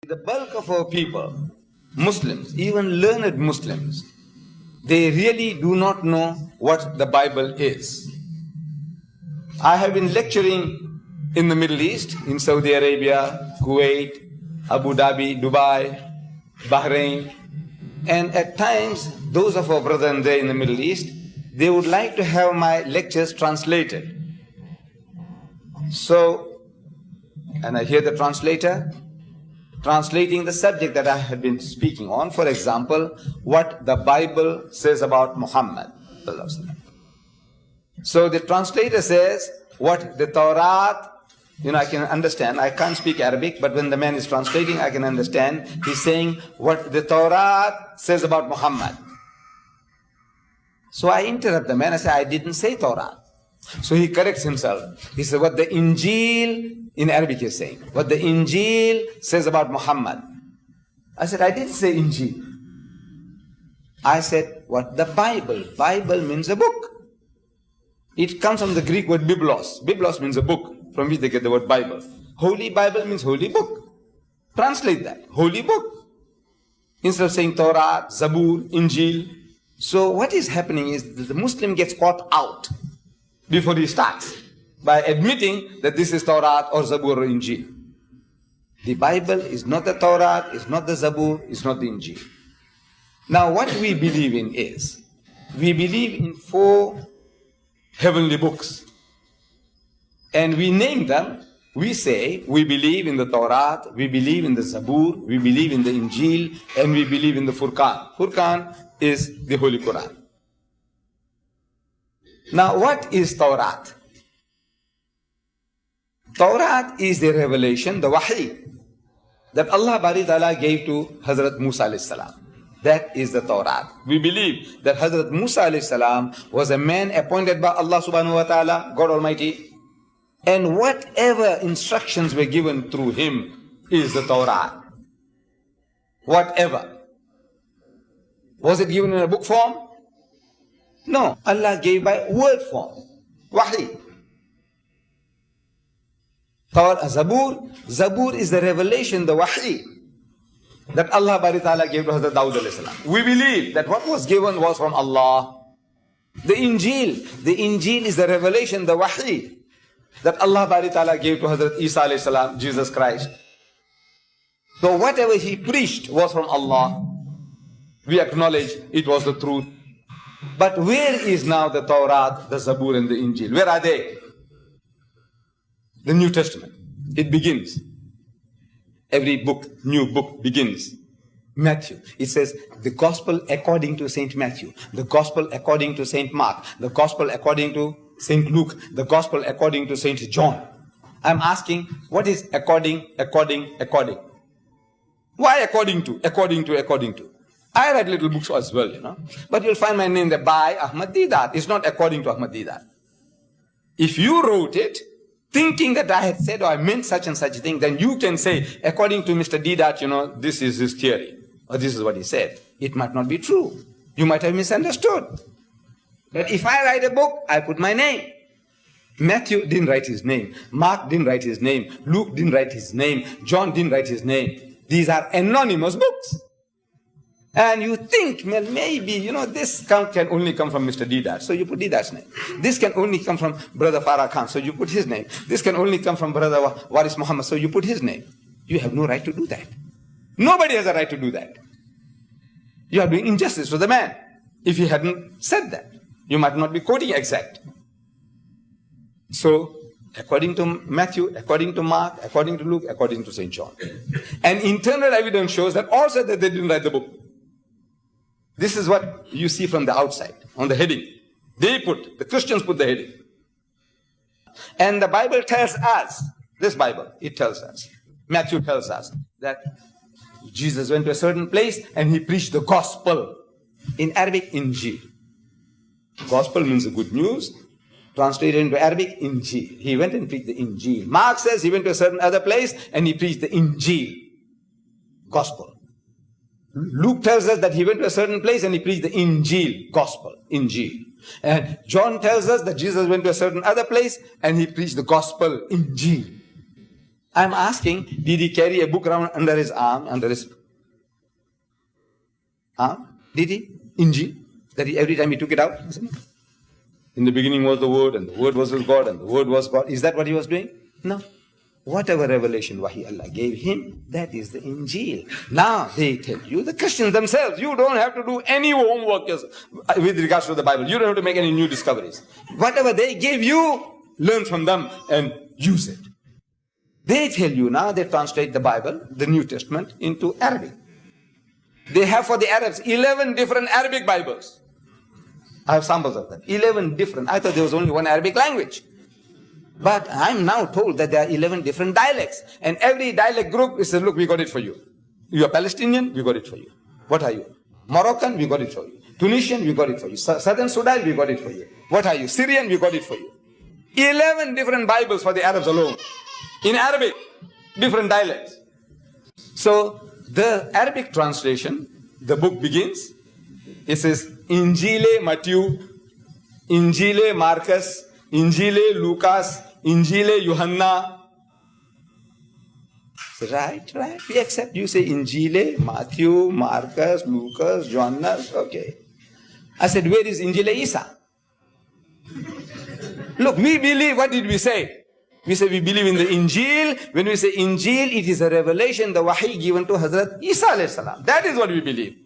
The bulk of our people, Muslims, even learned Muslims, they really do not know what the Bible is. I have been lecturing in the Middle East, in Saudi Arabia, Kuwait, Abu Dhabi, Dubai, Bahrain, and at times those of our brethren there in the Middle East, they would like to have my lectures translated. So, and I hear the translator translating the subject that I had been speaking on. For example, what the Bible says about Muhammad. So the translator says what the Torah, I can understand. I can't speak Arabic, but when the man is translating, I can understand. He's saying what the Torah says about Muhammad. So I interrupt the man. I say, I didn't say Torah. So he corrects himself. He said, what the Injeel, in Arabic he's saying, what the Injeel says about Muhammad. I said, I didn't say Injeel. I said, what the Bible. Bible means a book. It comes from the Greek word biblos. Biblos means a book, from which they get the word Bible. Holy Bible means holy book. Translate that, holy book. Instead of saying Torah, Zabur, Injeel. So what is happening is that the Muslim gets caught out before he starts by admitting that this is Torah or Zabur or Injeel. The Bible is not the Torah, is not the Zabur, is not the Injeel. Now what we believe in is, we believe in 4 heavenly books. And we name them. We say we believe in the Torah, we believe in the Zabur, we believe in the Injeel, and we believe in the Furqan. Furqan is the Holy Quran. Now what is Torah? Torah is the revelation, the wahi, that Allah Bari Ta'ala gave to Hazrat Musa alayhi salam. That is the Torah. We believe that Hazrat Musa alayhi salam was a man appointed by Allah subhanahu wa ta'ala, God Almighty, and whatever instructions were given through him is the Torah. Whatever. Was it given in a book form? No. Allah gave by word form. Wahi. Zabur. Zabur is the revelation, the wahi, that Allah Bari Ta'ala gave to Hazrat Dawud alayhi salam. We believe that what was given was from Allah. The Injeel is the revelation, the wahi, that Allah Bari Ta'ala gave to Hazrat Isa alayhi salam, Jesus Christ. So whatever he preached was from Allah. We acknowledge it was the truth. But where is now the Torah, the Zabur and the Injeel? Where are they? The New Testament. It begins. Every book, new book begins. Matthew. It says the Gospel according to Saint Matthew, the Gospel according to Saint Mark, the Gospel according to Saint Luke, the Gospel according to Saint John. I'm asking, what is according? Why according to? I write little books as well, But you'll find my name there by Ahmed Deedat. It's not according to Ahmed Deedat. If you wrote it, thinking that I had said or I meant such and such a thing, then you can say, according to Mr. Deedat, this is his theory, or this is what he said. It might not be true. You might have misunderstood. But if I write a book, I put my name. Matthew didn't write his name. Mark didn't write his name. Luke didn't write his name. John didn't write his name. These are anonymous books. And you think, well, maybe, this can only come from Mr. Deedat, so you put Deedat's name. This can only come from Brother Farah Khan, so you put his name. This can only come from Brother Waris Muhammad, so you put his name. You have no right to do that. Nobody has a right to do that. You are doing injustice to the man. If he hadn't said that, you might not be quoting exact. So, according to Matthew, according to Mark, according to Luke, according to St. John. And internal evidence shows that all said that they didn't write the book. This is what you see from the outside, on the heading. The Christians put the heading. And the Bible tells us, this Bible, it tells us, Matthew tells us, that Jesus went to a certain place and he preached the gospel. In Arabic, Injeel. Gospel means the good news. Translated into Arabic, Injeel. He went and preached the Injeel. Mark says he went to a certain other place and he preached the Injeel. Gospel. Luke tells us that he went to a certain place and he preached the Injeel, gospel, Injeel. And John tells us that Jesus went to a certain other place and he preached the gospel, Injeel. I'm asking, did he carry a book around under his arm, under his arm? Did he? Injeel? That every time he took it out? In the beginning was the Word, and the Word was with God, and the Word was God. Is that what he was doing? No. Whatever revelation Wahi Allah gave him, that is the Injeel. Now they tell you, the Christians themselves, you don't have to do any homework with regards to the Bible. You don't have to make any new discoveries. Whatever they gave you, learn from them and use it. They tell you now, they translate the Bible, the New Testament, into Arabic. They have for the Arabs 11 different Arabic Bibles. I have samples of them. 11 different. I thought there was only one Arabic language. But I'm now told that there are 11 different dialects. And every dialect group says, look, we got it for you. You are Palestinian, we got it for you. What are you? Moroccan, we got it for you. Tunisian, we got it for you. Southern Sudan, we got it for you. What are you? Syrian, we got it for you. 11 different Bibles for the Arabs alone. In Arabic, different dialects. So the Arabic translation, the book begins. It says, Injile Matthew, Injile Marcus, Injile Lucas, Injile Johanna. Right. We accept. You say Injile, Matthew, Marcus, Lucas, Johanna. Okay. I said, where is Injile Isa? Look, we believe, what did we say? We say we believe in the Injeel. When we say Injeel, it is a revelation, the Wahi given to Hazrat Isa alayhi salam. That is what we believe.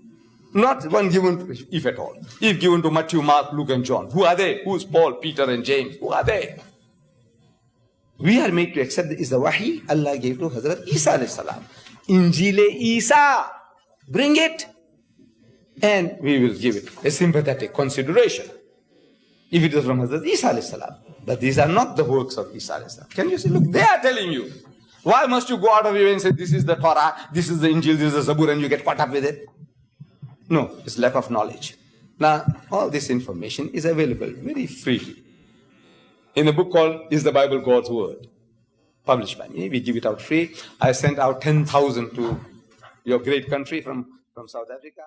Not one given to, if at all. If given to Matthew, Mark, Luke and John. Who are they? Who is Paul, Peter and James? Who are they? We are made to accept that is the Wahi Allah gave to Hazrat Isa alayhi salam. Injile Isa. Bring it. And we will give it a sympathetic consideration. If it is from Hazrat Isa alayhi salam. But these are not the works of Isa alayhi salam. Can you see? Look, they are telling you. Why must you go out of your way and say, this is the Torah, this is the Injeel, this is the Zabur, and you get caught up with it? No, it's lack of knowledge. Now, all this information is available very freely in a book called Is the Bible God's Word? Published by me. We give it out free. I sent out 10,000 to your great country from South Africa.